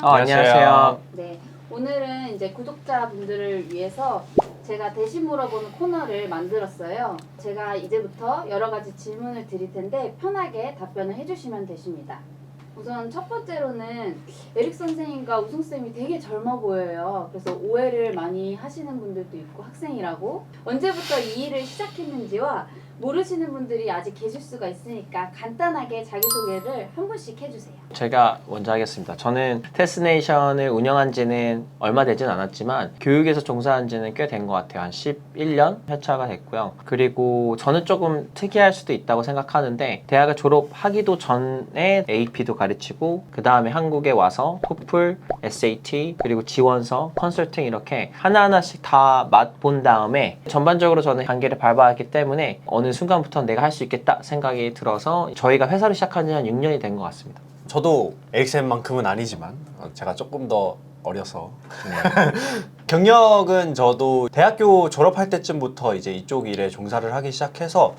안녕하세요. 네, 오늘은 이제 구독자분들을 위해서 제가 대신 물어보는 코너를 만들었어요. 제가 이제부터 여러 가지 질문을 드릴 텐데 편하게 답변을 해주시면 되십니다. 우선 첫 번째로는 에릭 선생님과 우승 쌤이 되게 젊어 보여요. 그래서 오해를 많이 하시는 분들도 있고 학생이라고 언제부터 이 일을 시작했는지와 모르시는 분들이 아직 계실 수가 있으니까 간단하게 자기소개를 한 분씩 해주세요. 제가 먼저 하겠습니다. 저는 테스네이션을 운영한 지는 얼마 되진 않았지만 교육에서 종사한 지는 꽤 된 것 같아요. 한 11년 회차가 됐고요. 그리고 저는 조금 특이할 수도 있다고 생각하는데 대학을 졸업하기도 전에 AP도 가르치고 그 다음에 한국에 와서 토플, SAT, 그리고 지원서, 컨설팅 이렇게 하나하나씩 다 맛본 다음에 전반적으로 저는 단계를 밟아왔기 때문에 어느 순간부터 내가 할 수 있겠다 생각이 들어서 저희가 회사를 시작한 지 한 6년이 된 것 같습니다. 저도 에릭센만큼은 아니지만 제가 조금 더 어려서 경력은 저도 대학교 졸업할 때쯤부터 이제 이쪽 일에 종사를 하기 시작해서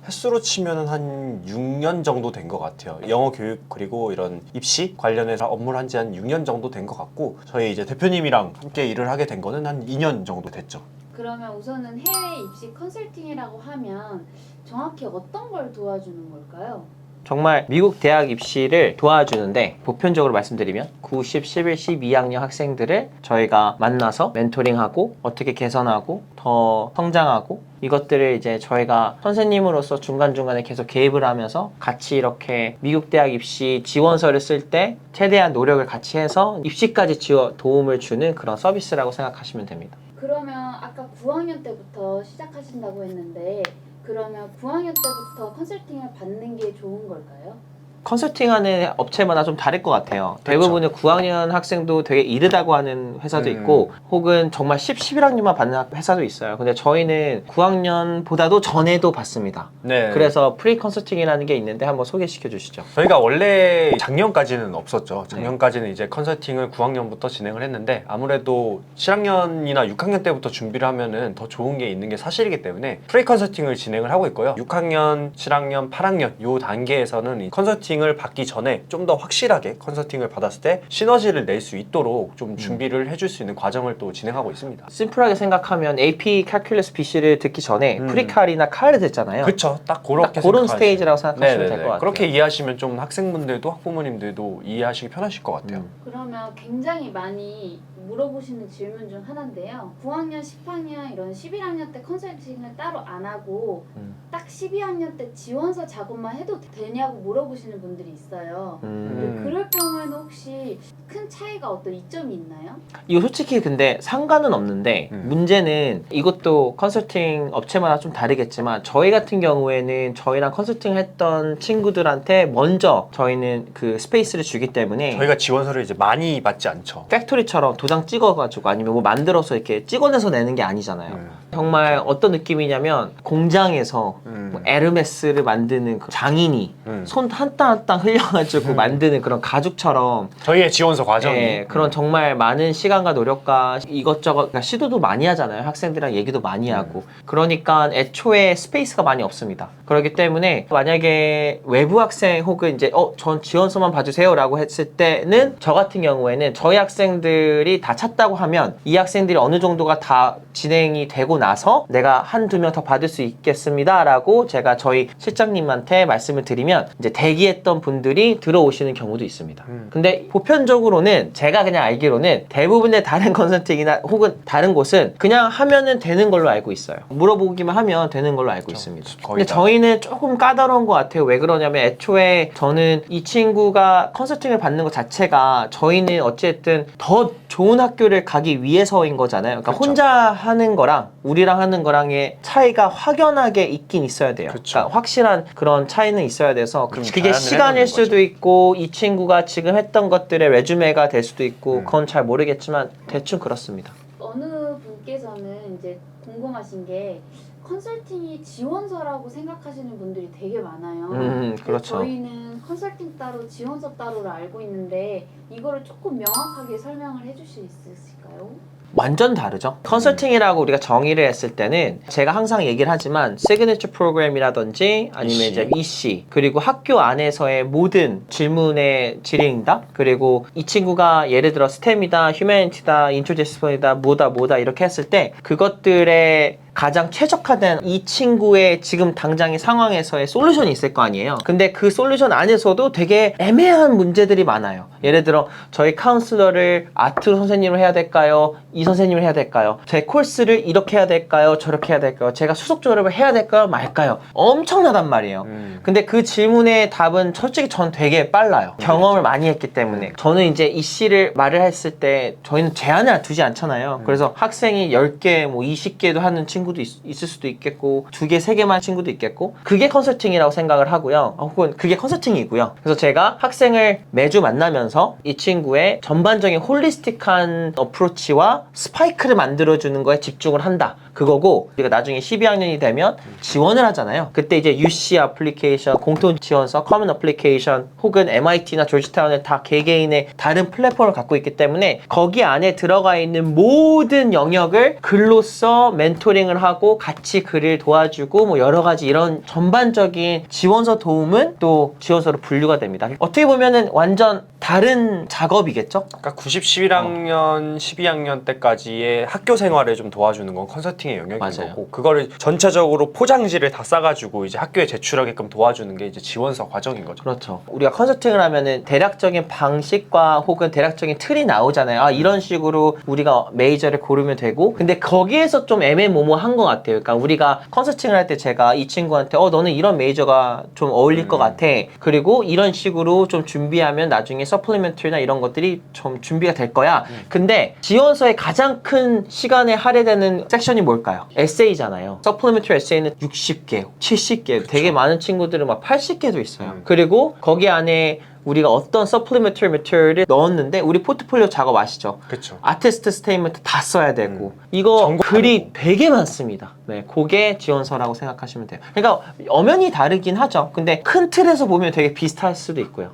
횟수로 치면은 한 6년 정도 된 것 같아요. 영어 교육 그리고 이런 입시 관련해서 업무를 한 지 한 6년 정도 된 것 같고 저희 이제 대표님이랑 함께 일을 하게 된 거는 한 2년 정도 됐죠. 그러면 우선은 해외 입시 컨설팅이라고 하면 정확히 어떤 걸 도와주는 걸까요? 정말 미국 대학 입시를 도와주는데 보편적으로 말씀드리면 9, 10, 11, 12학년 학생들을 저희가 만나서 멘토링하고 어떻게 개선하고 더 성장하고 이것들을 이제 저희가 선생님으로서 중간중간에 계속 개입을 하면서 같이 이렇게 미국 대학 입시 지원서를 쓸 때 최대한 노력을 같이 해서 입시까지 도움을 주는 그런 서비스라고 생각하시면 됩니다. 그러면 아까 9학년 때부터 시작하신다고 했는데 그러면 9학년 때부터 컨설팅을 받는 게 좋은 걸까요? 컨설팅하는 업체마다 좀 다를 것 같아요. 대부분은 9학년 학생도 되게 이르다고 하는 회사도 있고 혹은 정말 10, 11학년만 받는 회사도 있어요. 근데 저희는 9학년보다도 전에도 받습니다. 네. 그래서 프리 컨설팅이라는 게 있는데 한번 소개시켜 주시죠. 저희가 원래 작년까지는 없었죠. 작년까지는 이제 컨설팅을 9학년부터 진행을 했는데 아무래도 7학년이나 6학년 때부터 준비를 하면은 더 좋은 게 있는 게 사실이기 때문에 프리 컨설팅을 진행을 하고 있고요. 6학년, 7학년, 8학년 요 단계에서는 이 컨설팅을 받기 전에 좀 더 확실하게 컨설팅을 받았을 때 시너지를 낼 수 있도록 좀 준비를 해줄 수 있는 과정을 또 진행하고 있습니다. 심플하게 생각하면 AP 캘큘러스 BC를 듣기 전에 프리칼이나 칼을 듣잖아요. 그쵸. 딱 그렇게 그런 생각하시면. 스테이지라고 생각하시면 될 것 같아요. 그렇게 이해하시면 좀 학생분들도 학부모님들도 이해하시기 편하실 것 같아요. 그러면 굉장히 많이 물어보시는 질문 중 하나인데요. 9학년, 10학년 이런 11학년 때 컨설팅을 따로 안 하고 딱 12학년 때 지원서 작업만 해도 되냐고 물어보시는 분들이 있어요. 그럴 경우에는 혹시 큰 차이가 어떤 이점이 있나요? 이거 솔직히 근데 상관은 없는데 문제는 이것도 컨설팅 업체마다 좀 다르겠지만 저희 같은 경우에는 저희랑 컨설팅 했던 친구들한테 먼저 저희는 그 스페이스를 주기 때문에 저희가 지원서를 이제 많이 받지 않죠. 팩토리처럼 도장 찍어가지고 아니면 뭐 만들어서 이렇게 찍어내서 내는 게 아니잖아요. 정말 어떤 느낌이냐면 공장에서 뭐 에르메스를 만드는 그 장인이 손 한 땀 한 땀 흘려가지고 만드는 그런 가죽처럼 저희의 지원서 과정이 그런 정말 많은 시간과 노력과 이것저것 그러니까 시도도 많이 하잖아요. 학생들이랑 얘기도 많이 하고 그러니까 애초에 스페이스가 많이 없습니다. 그렇기 때문에 만약에 외부 학생 혹은 이제 전 지원서만 봐주세요 라고 했을 때는 저 같은 경우에는 저희 학생들이 다 찼다고 하면 이 학생들이 어느 정도가 다 진행이 되고 나서 내가 한두 명 더 받을 수 있겠습니다 라고 제가 저희 실장님한테 말씀을 드리면 이제 대기했던 분들이 들어오시는 경우도 있습니다. 근데 보편적으로는 제가 그냥 알기로는 대부분의 다른 컨설팅이나 혹은 다른 곳은 그냥 하면은 되는 걸로 알고 있어요. 물어보기만 하면 되는 걸로 알고 있습니다. 근데 저희는 조금 까다로운 것 같아요. 왜 그러냐면 애초에 저는 이 친구가 컨설팅을 받는 것 자체가 저희는 어쨌든 더 좋은 학교를 가기 위해서인 거잖아요. 그러니까 혼자 하는 거랑 우리랑 하는 거랑의 차이가 확연하게 있긴 있어야 돼요. 그러니까 확실한 그런 차이는 있어야 돼서 그게 시간일 수도 있고 이 친구가 지금 했던 것들의 레주메가 될 수도 있고 그건 잘 모르겠지만 대충 그렇습니다. 어느 분께서는 이제 궁금하신 게 컨설팅이 지원서라고 생각하시는 분들이 되게 많아요. 그렇죠. 저희는 컨설팅 따로 지원서 따로를 알고 있는데 이거를 조금 명확하게 설명을 해주실 수 있으실까요? 완전 다르죠. 컨설팅이라고 우리가 정의를 했을 때는 제가 항상 얘기를 하지만 시그니처 프로그램이라든지 아니면 EC. 이제 EC 그리고 학교 안에서의 모든 질문의 질의응답 그리고 이 친구가 예를 들어 스템이다, 휴머니티다, 인트로디스플레이다, 뭐다 이렇게 했을 때 그것들의 가장 최적화된 이 친구의 지금 당장의 상황에서의 솔루션이 있을 거 아니에요. 근데 그 솔루션 안에서도 되게 애매한 문제들이 많아요. 예를 들어 저희 카운슬러를 아트 선생님을 해야 될까요? 이 선생님을 해야 될까요? 제 코스를 이렇게 해야 될까요? 저렇게 해야 될까요? 제가 수석 졸업을 해야 될까요? 말까요? 엄청나단 말이에요. 근데 그 질문의 답은 솔직히 전 되게 빨라요. 경험을 많이 했기 때문에. 저는 이제 이 씨를 말을 했을 때 저희는 제한을 두지 않잖아요. 그래서 학생이 10개, 뭐 20개도 하는 친구도 있을 수도 있겠고 2개, 3개만 친구도 있겠고 그게 컨설팅이라고 생각을 하고요. 혹은 그게 컨설팅이고요. 그래서 제가 학생을 매주 만나면서 이 친구의 전반적인 홀리스틱한 어프로치와 스파이크를 만들어주는 거에 집중을 한다. 그거고 우리가 나중에 12학년이 되면 지원을 하잖아요. 그때 이제 UC 애플리케이션, 공통 지원서, 커먼 애플리케이션 혹은 MIT나 조지타운은 다 개개인의 다른 플랫폼을 갖고 있기 때문에 거기 안에 들어가 있는 모든 영역을 글로써 멘토링을 하고 같이 글을 도와주고 뭐 여러 가지 이런 전반적인 지원서 도움은 또 지원서로 분류가 됩니다. 어떻게 보면은 완전 다른 작업이겠죠? 그러니까 11학년, 12학년 때까지의 학교 생활을 좀 도와주는 건 컨설팅의 영역인 맞아요. 거고 그거를 전체적으로 포장지를 다 싸가지고 이제 학교에 제출하게끔 도와주는 게 이제 지원서 과정인 거죠. 그렇죠. 우리가 컨설팅을 하면은 대략적인 방식과 혹은 대략적인 틀이 나오잖아요. 아, 이런 식으로 우리가 메이저를 고르면 되고 근데 거기에서 좀 애매모호한 것 같아요. 그러니까 우리가 컨설팅을 할 때 제가 이 친구한테 너는 이런 메이저가 좀 어울릴 것 같아. 그리고 이런 식으로 좀 준비하면 나중에 서플리멘터리나 이런 것들이 좀 준비가 될 거야. 근데 지원서의 가장 큰 시간에 할애되는 섹션이 뭘까요? 에세이잖아요. 서플리멘터리 에세이는 60개, 70개, 되게 많은 친구들은 막 80개도 있어요. 그리고 거기 안에 우리가 어떤 서플리멘터리 매터리얼을 넣었는데 우리 포트폴리오 작업 아시죠? 그렇죠. 아티스트 스테이트먼트 다 써야 되고 이거 정보 글이 되게 많습니다. 네, 그게 지원서라고 생각하시면 돼요. 그러니까 엄연히 다르긴 하죠. 근데 큰 틀에서 보면 되게 비슷할 수도 있고요.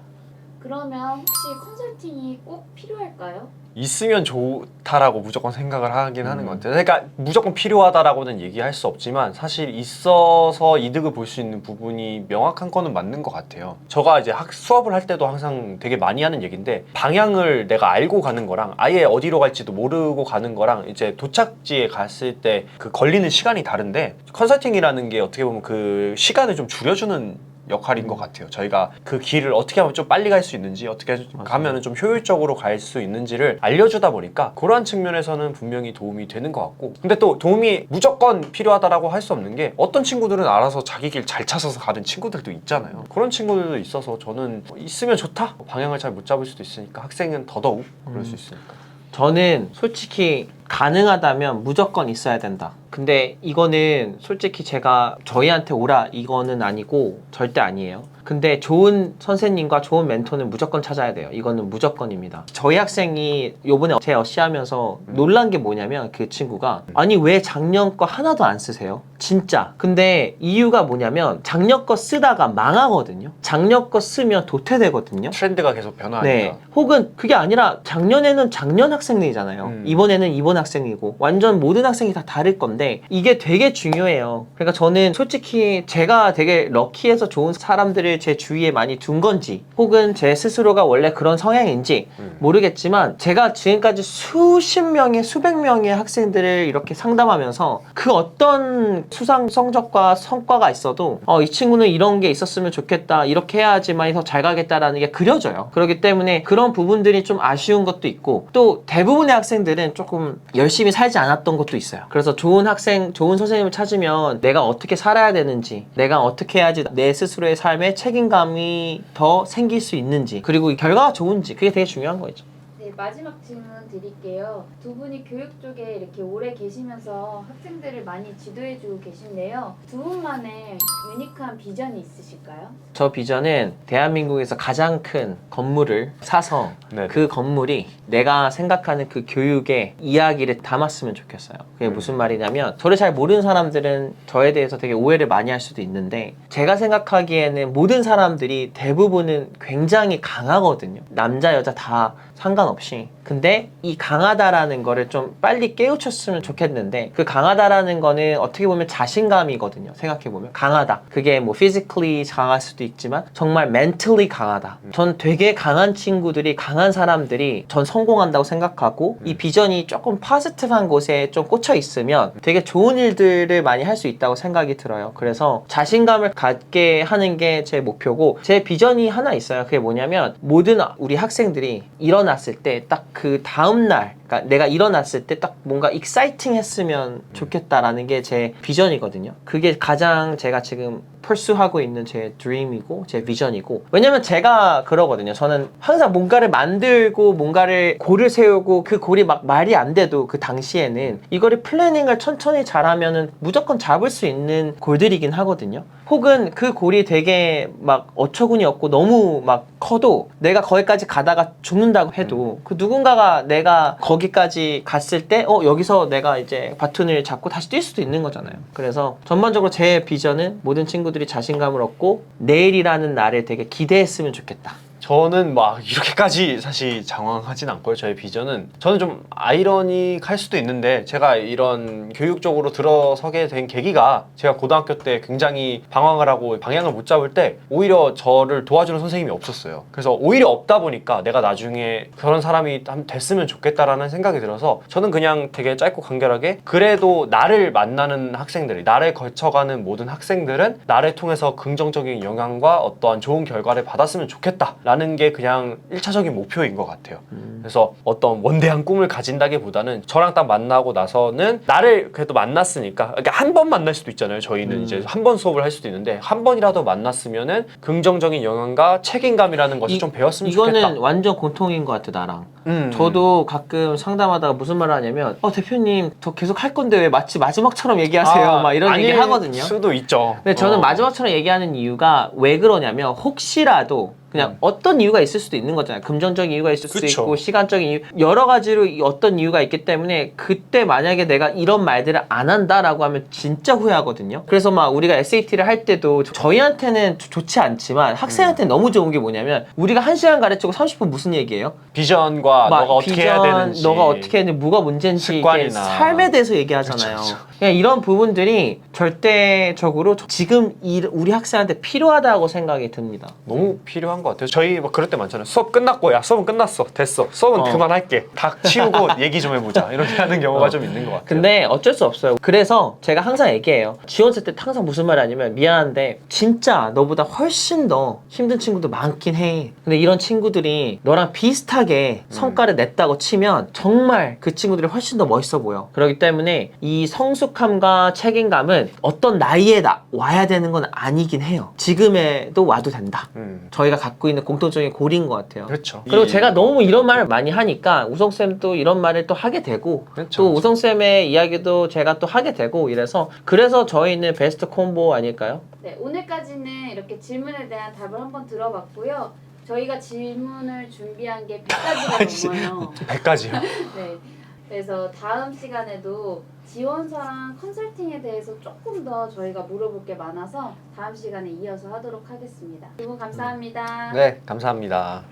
그러면 혹시 컨설팅이 꼭 필요할까요? 있으면 좋다라고 무조건 생각을 하긴 하는 것 같아요. 그러니까 무조건 필요하다라고는 얘기할 수 없지만 사실 있어서 이득을 볼 수 있는 부분이 명확한 거는 맞는 것 같아요. 제가 이제 수업을 할 때도 항상 되게 많이 하는 얘기인데 방향을 내가 알고 가는 거랑 아예 어디로 갈지도 모르고 가는 거랑 이제 도착지에 갔을 때 그 걸리는 시간이 다른데 컨설팅이라는 게 어떻게 보면 그 시간을 좀 줄여주는 역할인 것 같아요. 저희가 그 길을 어떻게 하면 좀 빨리 갈 수 있는지 어떻게 가면 좀 효율적으로 갈 수 있는지를 알려주다 보니까 그러한 측면에서는 분명히 도움이 되는 것 같고 근데 또 도움이 무조건 필요하다라고 할 수 없는 게 어떤 친구들은 알아서 자기 길 잘 찾아서 가는 친구들도 있잖아요. 그런 친구들도 있어서 저는 있으면 좋다. 방향을 잘 못 잡을 수도 있으니까 학생은 더더욱 그럴 수 있으니까. 저는 솔직히 가능하다면 무조건 있어야 된다. 근데 이거는 솔직히 제가 저희한테 오라 이거는 아니고 절대 아니에요. 근데 좋은 선생님과 좋은 멘토는 무조건 찾아야 돼요. 이거는 무조건입니다. 저희 학생이 요번에 제 어시하면서 놀란 게 뭐냐면 그 친구가 아니 왜 작년 거 하나도 안 쓰세요? 진짜. 근데 이유가 뭐냐면 작년 거 쓰다가 망하거든요. 작년 거 쓰면 도태되거든요. 트렌드가 계속 변화하니까. 네. 혹은 그게 아니라 작년에는 작년 학생이잖아요. 이번에는 이번 학생이고 완전 모든 학생이 다 다를 건데 이게 되게 중요해요. 그러니까 저는 솔직히 제가 되게 럭키해서 좋은 사람들을 제 주위에 많이 둔 건지 혹은 제 스스로가 원래 그런 성향인지 모르겠지만 제가 지금까지 수십 명의 수백 명의 학생들을 이렇게 상담하면서 그 어떤 수상 성적과 성과가 있어도 이 친구는 이런 게 있었으면 좋겠다 이렇게 해야지만 더 잘 가겠다라는 게 그려져요. 그렇기 때문에 그런 부분들이 좀 아쉬운 것도 있고 또 대부분의 학생들은 조금 열심히 살지 않았던 것도 있어요. 그래서 좋은 학생, 좋은 선생님을 찾으면 내가 어떻게 살아야 되는지 내가 어떻게 해야지 내 스스로의 삶에 책임감이 더 생길 수 있는지 그리고 결과가 좋은지 그게 되게 중요한 거죠. 네, 마지막 질문 드릴게요. 두 분이 교육 쪽에 이렇게 오래 계시면서 학생들을 많이 지도해주고 계신데요. 두 분만의 유니크한 비전이 있으실까요? 저 비전은 대한민국에서 가장 큰 건물을 사서 네네. 그 건물이 내가 생각하는 그 교육의 이야기를 담았으면 좋겠어요. 그게 무슨 말이냐면 저를 잘 모르는 사람들은 저에 대해서 되게 오해를 많이 할 수도 있는데 제가 생각하기에는 모든 사람들이 대부분은 굉장히 강하거든요. 남자 여자 다 상관없이. 근데 이 강하다라는 거를 좀 빨리 깨우쳤으면 좋겠는데, 그 강하다라는 거는 어떻게 보면 자신감이거든요. 생각해보면 강하다, 그게 뭐 physically 강할 수도 있지만 정말 mentally 강하다. 전 되게 강한 친구들이, 강한 사람들이 전 성공한다고 생각하고, 이 비전이 조금 포지티브한 곳에 좀 꽂혀 있으면 되게 좋은 일들을 많이 할 수 있다고 생각이 들어요. 그래서 자신감을 갖게 하는 게 제 목표고, 제 비전이 하나 있어요. 그게 뭐냐면, 모든 우리 학생들이 일어났을 때 딱 그 다음날, 그러니까 내가 일어났을 때 딱 뭔가 익사이팅 했으면 좋겠다라는 게 제 비전이거든요. 그게 가장 제가 지금 퍼스하고 있는 제 드림이고 제 비전이고, 왜냐면 제가 그러거든요. 저는 항상 뭔가를 만들고 뭔가를 골을 세우고, 그 골이 막 말이 안 돼도 그 당시에는 이거를 플래닝을 천천히 잘하면은 무조건 잡을 수 있는 골들이긴 하거든요. 혹은 그 골이 되게 막 어처구니 없고 너무 막 커도 내가 거기까지 가다가 죽는다고 해도 그 누군가가 내가 거기까지 갔을 때 여기서 내가 이제 바톤을 잡고 다시 뛸 수도 있는 거잖아요. 그래서 전반적으로 제 비전은 모든 친구들이 자신감을 얻고 내일이라는 날을 되게 기대했으면 좋겠다. 저는 막 이렇게까지 사실 장황하진 않고요. 저의 비전은, 저는 좀 아이러닉할 수도 있는데, 제가 이런 교육 쪽으로 들어서게 된 계기가, 제가 고등학교 때 굉장히 방황을 하고 방향을 못 잡을 때 오히려 저를 도와주는 선생님이 없었어요. 그래서 오히려 없다 보니까 내가 나중에 그런 사람이 됐으면 좋겠다라는 생각이 들어서, 저는 그냥 되게 짧고 간결하게, 그래도 나를 만나는 학생들이, 나를 거쳐가는 모든 학생들은 나를 통해서 긍정적인 영향과 어떠한 좋은 결과를 받았으면 좋겠다 라는 게 그냥 1차적인 목표인 것 같아요. 그래서 어떤 원대한 꿈을 가진다기보다는, 저랑 딱 만나고 나서는 나를 그래도 만났으니까, 그러니까 한 번 만날 수도 있잖아요. 저희는 이제 한 번 수업을 할 수도 있는데, 한 번이라도 만났으면은 긍정적인 영향과 책임감이라는 것을 좀 배웠으면 좋겠다. 이거는 완전 공통인 것 같아요, 나랑. 저도 가끔 상담하다가 무슨 말을 하냐면, 대표님 저 계속 할 건데 왜 마치 마지막처럼 얘기하세요? 막 이런 얘기 하거든요. 수도 있죠. 근데 저는 마지막처럼 얘기하는 이유가 왜 그러냐면, 혹시라도 그냥 어떤 이유가 있을 수도 있는 거잖아요. 금전적인 이유가 있을 수도 그쵸. 있고, 시간적인 이유, 여러 가지로 어떤 이유가 있기 때문에, 그때 만약에 내가 이런 말들을 안 한다라고 하면 진짜 후회하거든요. 그래서 막 우리가 SAT를 할 때도 저희한테는 좋지 않지만 학생한테는 너무 좋은 게 뭐냐면, 우리가 1시간 가르치고 30분 무슨 얘기예요? 비전과 막 너가 어떻게 해야 되는지, 너가 어떻게 해야 되는지, 뭐가 문제인지, 이게 습관이나 삶에 대해서 얘기하잖아요. 그쵸. 그냥 이런 부분들이 절대적으로 지금 우리 학생한테 필요하다고 생각이 듭니다. 너무 필요한 것 같아요. 저희 막 그럴 때 많잖아요. 수업 끝났고, 야 수업은 끝났어, 됐어, 수업은 그만할게, 다 치우고 얘기 좀 해보자, 이렇게 하는 경우가 좀 있는 것 같아요. 근데 어쩔 수 없어요. 그래서 제가 항상 얘기해요. 지원생 때 항상 무슨 말이 아니면, 미안한데 진짜 너보다 훨씬 더 힘든 친구도 많긴 해. 근데 이런 친구들이 너랑 비슷하게 성과를 냈다고 치면 정말 그 친구들이 훨씬 더 멋있어 보여. 그렇기 때문에 이 성숙함과 책임감은 어떤 나이에 와야 되는 건 아니긴 해요. 지금에도 와도 된다. 저희가 갖고 있는 공통적인 고리인 것 같아요. 그렇죠. 그리고 제가 너무 이런 말을 많이 하니까 우성쌤도 이런 말을 또 하게 되고, 그렇죠, 또 우성쌤의 이야기도 제가 또 하게 되고, 그래서 저희는 베스트 콤보 아닐까요? 네, 오늘까지는 이렇게 질문에 대한 답을 한번 들어봤고요. 저희가 질문을 준비한 게 100가지가 넘어요. 100가지요? 네. 그래서 다음 시간에도 지원서랑 컨설팅에 대해서 조금 더 저희가 물어볼 게 많아서 다음 시간에 이어서 하도록 하겠습니다. 두 분 감사합니다. 네, 감사합니다.